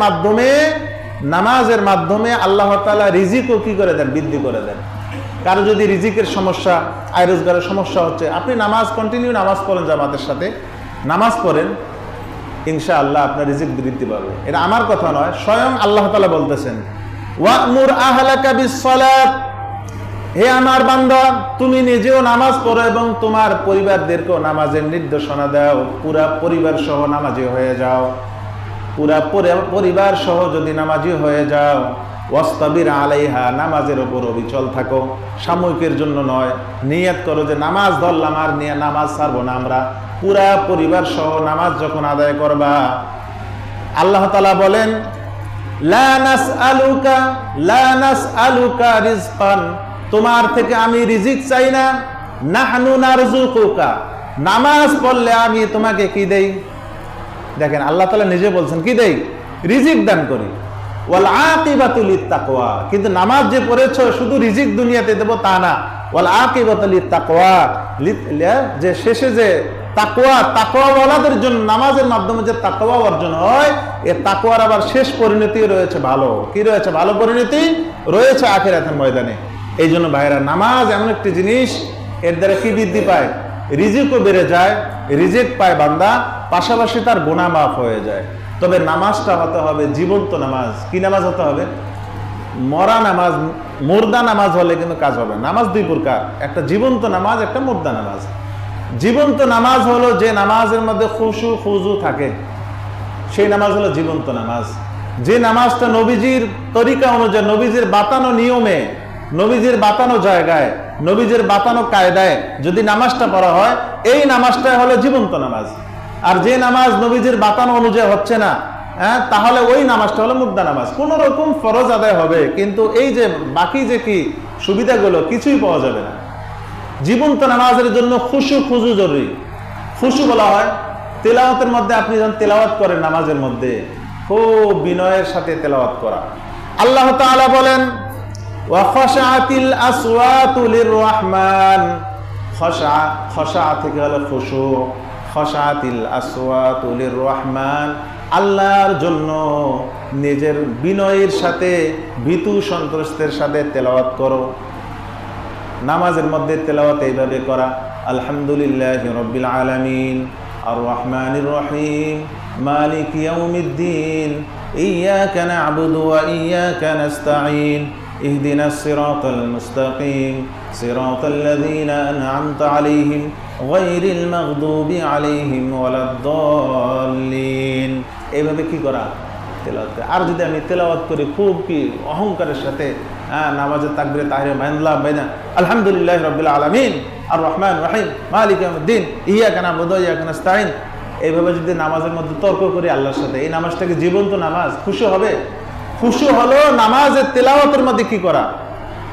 মাধ্যমে আল্লাহ তাআলা রিজিকও কি করে দেন? বৃদ্ধি করে দেন। কারো যদি রিজিকের সমস্যা, আয় রোজগারের সমস্যা হচ্ছে, আপনি নামাজ কন্টিনিউ নামাজ পড়েন, জামাতের সাথে নামাজ পড়েন, ইনশাআল্লাহ আপনার রিজিক বৃদ্ধি পাবে। এটা আমার কথা নয়, স্বয়ং আল্লাহ তাআলা বলতেছেন, ওয়া'মুর আহলাকা বিস-সালাত, হে আমার বান্দা, তুমি নিজেও নামাজ পড়ো এবং তোমার পরিবারদেরকেও নামাজের নির্দেশনা দাও। পুরা পরিবার সহ নামাজি হয়ে যাও। পুরা পরিবার সহ যদি নামাজি হয়ে যাও, ওয়াস্তাবির আলাইহা, নামাজের উপর অবিচল থাকো। সাময়িকের জন্য নয়, নিয়ত করো যে নামাজ ধরলাম আর নিয়ে নামাজ ছাড়বো না। আমরা পুরা পরিবার সহ নামাজ যখন আদায় করবা, আল্লাহ তাআলা বলেন, লা নাসআলুকা রিজকান, তোমার থেকে আমি রিজিক চাই না, নাহনু নারযুকুকা, নামাজ পড়লে আমি তোমাকে কি দেই? দেখেন আল্লাহ তাআলা নিজে বলছেন কি দেই? রিজিক দান করি। ওয়াল আকিবাতু লিত্তাকওয়া, কিন্তু নামাজ যে পড়েছো শুধু রিজিক দুনিয়াতে দেব তা না, ওয়াল আকিবাতু লিত্তাকওয়া, যে শেষে যে তাকওয়াওয়ালাদের জন্য নামাজের মাধ্যমে যে তাকওয়া অর্জন হয়, এই তাকওয়ার আবার শেষ পরিণতি রয়েছে ভালো। কি রয়েছে? ভালো পরিণতি রয়েছে আখিরাতের ময়দানে। এই জন্য ভাইরা, নামাজ এমন একটি জিনিস, এর দ্বারা কি বৃদ্ধি পায়? রিজিকও বেড়ে যায়, রিজিক পায় বান্দা, পাশাপাশি তার গুনাহ মাফ হয়ে যায়। তবে নামাজটা হতে হবে জীবন্ত নামাজ। কি নামাজ হতে হবে? মরা নামাজ, মুর্দা নামাজ হলে কিন্তু কাজ হবে। নামাজ দুই প্রকার, একটা জীবন্ত নামাজ, একটা মুর্দা নামাজ। জীবন্ত নামাজ হলো যে নামাজের মধ্যে খুশু খুজু থাকে, সেই নামাজ হলো জীবন্ত নামাজ। যে নামাজটা নবীজির তরিকা অনুযায়ী, নবীজির বাতানো নিয়মে, নবীজির বাতানো জায়গায়, নবীজির বাতানো কায়দায় যদি নামাজটা পড়া হয়, এই নামাজটা হলো জীবন্ত নামাজ। আর যে নামাজ নবীজির বাতানো অনুযায়ী হচ্ছে না, তাহলে ওই নামাজটা হলো মুর্দা নামাজ। কোন রকম ফরজ আদায় হবে, কিন্তু এই যে বাকি যে কি সুবিধাগুলো কিছুই পাওয়া যাবে না। জীবন্ত নামাজের জন্য খুশু খুজু জরুরি। খুশু বলা হয় তেলাওয়াতের মধ্যে, আপনি যখন তেলাওয়াত করেন নামাজের মধ্যে, খুব বিনয়ের সাথে তেলাওয়াত করা। আল্লাহ তাআলা বলেন, ওয়া খাশআতিল আসওয়াতু লিররহমান। খাশা, খাশা থেকে হলো খুশু। খাশআতিল আসওয়াতু লিররহমান, আল্লাহর জন্য নিজের বিনয়ের সাথে, ভীতু সন্ত্রস্তের সাথে তেলাওয়াত করো। নামাজের মধ্যে তেলাওয়াত এইভাবে করা, আলহামদুলিল্লাহি রাব্বিল আলামিন, আর রহমানির রহিম, মালিক ইয়াউমিদ্দিন, ইয়্যাকা না'বুদু ওয়া ইয়্যাকা নাস্তাঈন, ইহদিনাস সিরাতাল মুস্তাকিম, সিরাতাল লাযীনা আন'আমতা আলাইহিম, গায়রিল মাগদুবি আলাইহিম ওয়ালাদ-দাল্লিন। এইভাবে কি করা? তেলাওয়াত। আর যদি আমি তেলাওয়াত করি খুব কি অহংকারের সাথে, নামাজের তাকবীরে তাহরিমা বাইনা বাইনা, আলহামদুলিল্লাহি রাব্বিল আলামিন, আর রহমান রহিম, মালিক ইয়াউমিদ্দিন, ইয়্যাকা না'বুদু ওয়া ইয়্যাকা নাস্তাঈন, এইভাবে যদি নামাজের মধ্যে তর্ক করি আল্লাহর সাথে, এই নামাজটাকে জীবন্ত নামাজ? খুশু হবে? খুশু হলো নামাজের তেলাওয়াতের মধ্যে কি করা?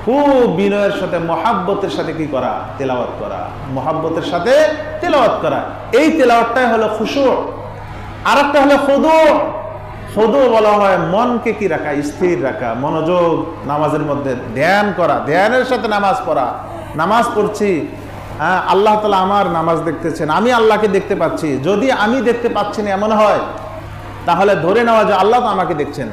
খুব বিনয়ের সাথে, মহাব্বতের সাথে কি করা? তেলাওয়াত করা। মহাব্বতের সাথে তেলাওয়াত করা, এই তেলাওয়াতটাই হলো খুশু। আর একটা হলো খুদু। খুদু বলা হয় মনকে কি রাখা? স্থির রাখা, মনোযোগ, নামাজের মধ্যে ধ্যান করা, ধ্যানের সাথে নামাজ পড়া। নামাজ পড়ছি, আল্লাহ তাআলা আমার নামাজ দেখতেছেন, আমি আল্লাহকে দেখতে পাচ্ছি। যদি আমি দেখতে পাচ্ছি না এমন হয়, তাহলে ধরে নেওয়া যায় আল্লাহ তো আমাকে দেখছেন।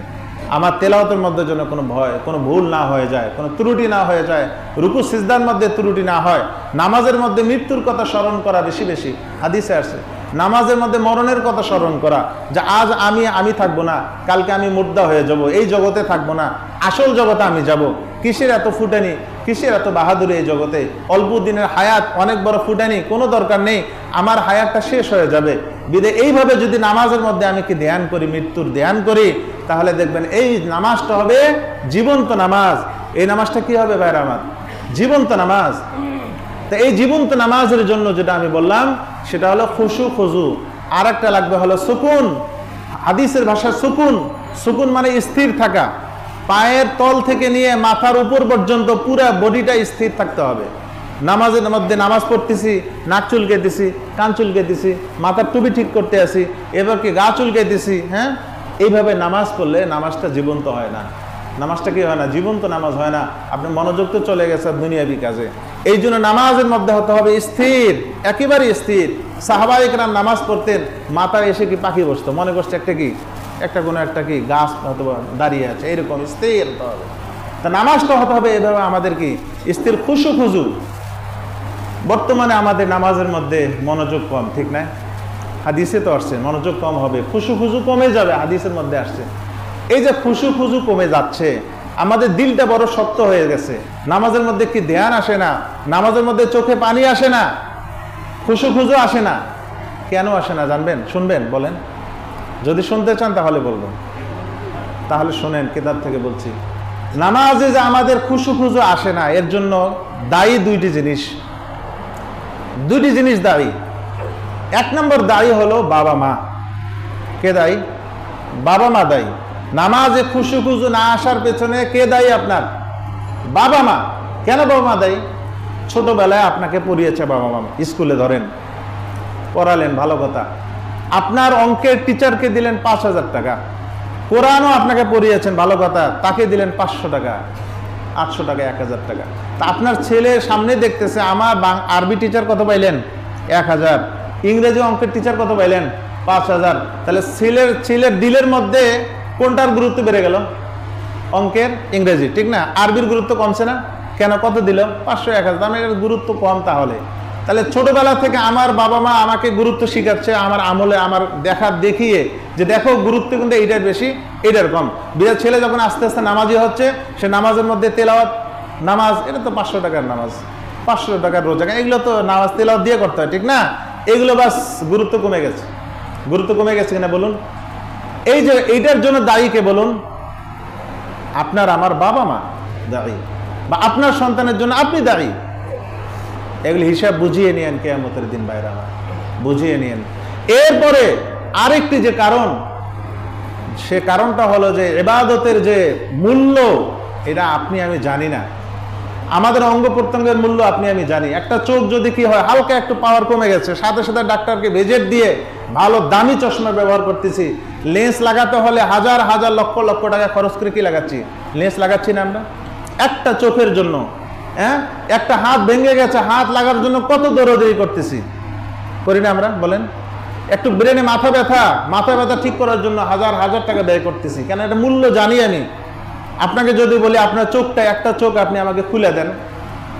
আমার তেলাওয়াতের মধ্যে যেন কোনো ভয়, কোনো ভুল না হয়ে যায়, কোনো ত্রুটি না হয়ে যায়, রুকু সিজদার মধ্যে ত্রুটি না হয়। নামাজের মধ্যে মৃত্যুর কথা স্মরণ করা বেশি বেশি, হাদিসে আছে। নামাজের মধ্যে মরণের কথা স্মরণ করা, যে আজ আমি থাকবো না, কালকে আমি মুর্দা হয়ে যাব, এই জগতে থাকবো না, আসল জগতে আমি যাব। কিসের এত ফুটানি, কিসের এত বাহাদুরি এই জগতে? অল্প দিনের হায়াত, অনেক বড় ফুটানি, কোনো দরকার নেই, আমার হায়াতটা শেষ হয়ে যাবে। বিদে এইভাবে যদি নামাজের মধ্যে আমি কি ধ্যান করি, মৃত্যুর ধ্যান করি, তাহলে দেখবেন এই নামাজটা হবে জীবন্ত নামাজ। এই নামাজটা কি হবে ভাইরা আমার? জীবন্ত নামাজ। তো এই জীবন্ত নামাজের জন্য যেটা আমি বললাম সেটা হলো খুশু খুজু। আর একটা লাগবে হলো সুকুন। হাদিসের ভাষা সুকুন। সুকুন মানে স্থির থাকা, পায়ের তল থেকে নিয়ে মাথার উপর পর্যন্ত পুরো বডিটা স্থির থাকতে হবে। নামাজের মধ্যে নামাজ পড়তেছি, নাক চুলকে দিছি, কান চুলকে দিছি, মাথার টুপি ঠিক করতে আসি, এবার কি গা চুলকে দিছি, এইভাবে নামাজ পড়লে নামাজটা জীবন্ত হয় না। নামাজটা কি হয় না? জীবন্ত নামাজ হয় না। আপনি মনোযোগ তো চলে গেছে দুনিয়াবি কাজে। এই জন্য নামাজের মধ্যে হতে হবে স্থির, একেবারে স্থির। সাহাবায়ে কেরাম নামাজ পড়তেন, মাথায় এসে কি পাখি বসতো, মনে করছে একটা কি, একটা কোনো একটা কি গাছ অথবা দাঁড়িয়ে আছে, এইরকম স্থির হতে হবে। তা নামাজটা হতে হবে এভাবে আমাদের কি স্থির, খুশু খুজু। বর্তমানে আমাদের নামাজের মধ্যে মনোযোগ কম, ঠিক না? হাদিসে তো আসছে মনোযোগ কম হবে, খুশু খুজু কমে যাবে, হাদিসের মধ্যে আসছে। এই যে খুশু খুজু কমে যাচ্ছে, আমাদের দিলটা বড় শক্ত হয়ে গেছে, নামাজের মধ্যে কি ধ্যান আসে না, নামাজের মধ্যে চোখে পানি আসে না, খুশু খুজু আসে না। কেন আসে না জানবেন? শুনবেন? বলেন। যদি শুনতে চান তাহলে বলবো, তাহলে শোনেন, কিতাব থেকে বলছি। নামাজে যে আমাদের খুশু খুজু আসে না, এর জন্য দায়ী দুইটি জিনিস। দুইটি জিনিস দায়ী। এক নম্বর দায়ী হলো বাবা মা। কে দায়ী? বাবা মা দায়ী। নামাজে খুশু খুজু না আসার পেছনে কে দায়ী? আপনার বাবা মা। কেন বাবা মা দায়ী? ছোটবেলায় আপনাকে পড়িয়েছে বাবা মা, স্কুলে ধরেন পড়ালেন, ভালো কথা। আপনার অঙ্কের টিচারকে দিলেন 5,000 টাকা, কোরআনও আপনাকে পড়িয়েছেন, ভালো কথা, তাকে দিলেন 500 টাকা, 800 টাকা, 1000 টাকা। তা আপনার ছেলে সামনে দেখতেছে, আমার আরবি টিচার কত পাইলেন? 1000। ইংরেজি অঙ্কের টিচার কত পাইলেন? 5000। তাহলে ছেলের দিলের মধ্যে কোনটার গুরুত্ব বেড়ে গেল? অঙ্কের, ইংরেজি, ঠিক না? আরবির গুরুত্ব কমছে না কেন? কত দিল? 500, 1000। তার মানে এর গুরুত্ব কম। তাহলে ছোটবেলা থেকে আমার বাবা মা আমাকে গুরুত্ব শিখাচ্ছে, আমার আমলে, আমার দেখিয়ে যে দেখো গুরুত্ব কিন্তু এইটার বেশি, এইটার কম। বিরাট ছেলে যখন আস্তে আস্তে নামাজি হচ্ছে, সে নামাজের মধ্যে তেলাওয়াত, নামাজ, এটা তো 500 টাকার নামাজ, 500 টাকার রোজা, এগুলো তো নামাজ তেলাওয়াত দিয়ে করতে হয়, ঠিক না? এগুলো বাস গুরুত্ব কমে গেছে। গুরুত্ব কমে গেছে কিনা বলুন? এই যে এইটার জন্য দায়ী কে বলুন? আপনার আমার বাবা মা দায়ী, বা আপনার সন্তানের জন্য আপনি দায়ী। এগুলি হিসাব বুঝিয়ে নিয়েন কিয়ামতের দিন, বাইরে আমার বুঝিয়ে নিয়েন। এরপরে আরেকটি যে কারণ, সে কারণটা হলো যে ইবাদতের যে মূল্য, এটা আপনি আমি জানি না। আমাদের অঙ্গ প্রত্যঙ্গের মূল্য আপনি আমি জানি। একটা চোখ যদি কি হয়, হালকা একটু পাওয়ার কমে গেছে, সাথে সাথে ডাক্তারকে ভিজিট দিয়ে ভালো দামি চশমা ব্যবহার করতেছি। লেন্স লাগাতে হলে হাজার হাজার লক্ষ লক্ষ টাকা খরচ করে কি লাগাচ্ছি? লেন্স লাগাচ্ছি না আমরা একটা চোখের জন্য। হ্যাঁ, একটা হাত ভেঙে গেছে, হাত লাগার জন্য কত দৌড়াদৌড়ি করতেছি, করি না আমরা? বলেন। একটু ব্রেনে মাথা ব্যথা ঠিক করার জন্য হাজার হাজার টাকা ব্যয় করতেছি। কেন? এটা মূল্য জানি আমি। আপনাকে যদি বলি আপনার চোখটা, একটা চোখ আপনি আমাকে খুলে দেন,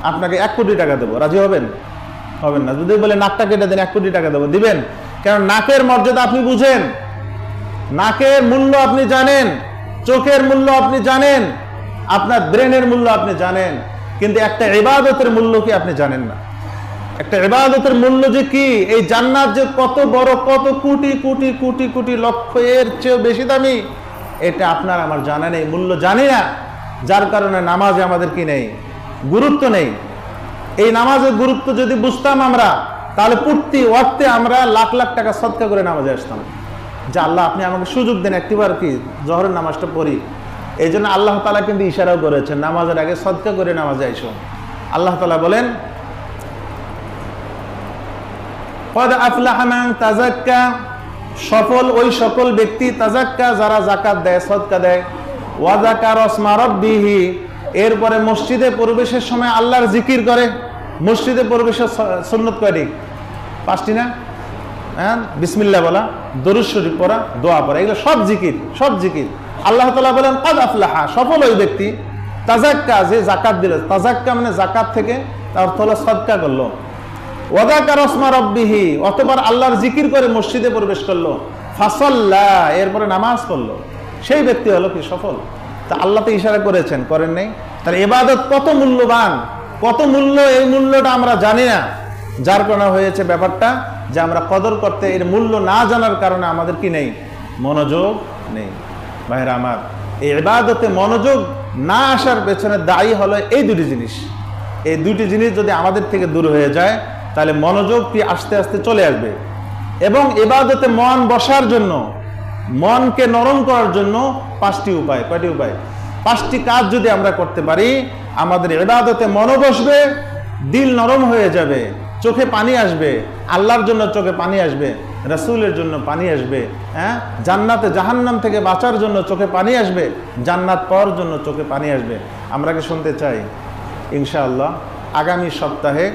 আপনাকে 1 কোটি টাকা দেবো, রাজি হবেন? হবেন না। যদি বলে নাকটা কেটে দেন, 1 কোটি টাকা দেবো, দিবেন? কারণ নাকের মর্যাদা আপনি বুঝেন, নাকের মূল্য আপনি জানেন, চোখের মূল্য আপনি জানেন, আপনার ব্রেনের মূল্য আপনি জানেন, কিন্তু একটা ইবাদতের মূল্য কি আপনি জানেন না? একটা ইবাদতের মূল্য যে কি, এই জান্নাত যে কত বড়, কত কোটি কোটি কোটি কোটি লক্ষ এর চেয়েও বেশি দামি, এটা আপনার আমার জানা নেই, মূল্য জানি না। যার কারণে নামাজে আমাদের কি নেই? গুরুত্ব নেই। এই নামাজের গুরুত্ব যদি বুঝতাম আমরা, তাহলে প্রতি ওয়াক্তে আমরা লাখ লাখ টাকা সদকা করে নামাজে আসতাম। যে আল্লাহ আপনি আমাকে সুযোগ দেন, একটিবার কি জোহরের নামাজটা পড়ি। এই জন্য আল্লাহ তাআলা কিন্তু ইশারাও করেছেন, নামাজের আগে সদকা করে নামাজে আইসো। আল্লাহ তাআলা বলেন, ক্বাদ আফলাহা মান তাযাক্কা, সফল ওই সকল ব্যক্তি, তাযাক্কা যারা যাকাত দেয়, সদকা দেয়, ওয়া যাকারা ইসমা রাব্বিহি, এরপরে মসজিদে প্রবেশের সময় আল্লাহর জিকির করে। মসজিদে প্রবেশের সুন্নত কয়টি? 5টি না? হ্যাঁ, বিসমিল্লাহ বলা, দরুদ শরীফ পড়া, দোয়া পড়া, এগুলো সব জিকির, সব জিকির। আল্লাহ তাআলা বলেন ক্বাদ আফলাহা, সফল ওই ব্যক্তি, তাযাক্কা, যে যাকাত দিল। তাযাক্কা মানে যাকাত থেকে, তার অর্থ হলো সদকা করলো। ওয়া যাকারা ইসমা রাব্বিহি, অতঃপর আল্লাহর জিকির করে মসজিদে প্রবেশ করলো। ফাসাল্লা, এরপরে নামাজ পড়লো, সেই ব্যক্তি হলো কি সফল। তা আল্লাহ তো ইশারা করেছেন, করেন নাই? তাহলে ইবাদত কত মূল্যবান, কত মূল্য, এই মূল্যটা আমরা জানি না। যার কারণে হয়েছে ব্যাপারটা যে আমরা কদর করতে, এর মূল্য না জানার কারণে আমাদের কি নেই? মনোযোগ নেই। ভাইরা আমার, এই ইবাদতে মনোযোগ না আসার পেছনে দায়ী হলো এই দুটি জিনিস। এই দুটি জিনিস যদি আমাদের থেকে দূর হয়ে যায়, তাহলে মনোযোগটি আস্তে আস্তে চলে আসবে। এবং ইবাদতে মন বসার জন্য, মনকে নরম করার জন্য 5টি উপায়। কয়টি উপায়? 5টি কাজ যদি আমরা করতে পারি, আমাদের ইবাদতে মনও বসবে, দিল নরম হয়ে যাবে, চোখে পানি আসবে, আল্লাহর জন্য চোখে পানি আসবে, রাসূলের জন্য পানি আসবে। হ্যাঁ, জান্নাতে জাহান্নাম থেকে বাঁচার জন্য চোখে পানি আসবে, জান্নাত পাওয়ার জন্য চোখে পানি আসবে। আমরা কি শুনতে চাই? ইনশাআল্লাহ আগামী সপ্তাহে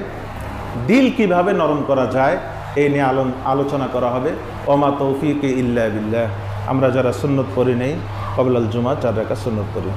দিল কিভাবে নরম করা যায় এই নিয়ে আলোচনা করা হবে। ওমা তৌফিক ইল্লা বিল্লাহ। আমরা যারা সুন্নত পড়ি নেই, ক্বাবলাল জুমা 4 রাকাত সুন্নত পড়ি।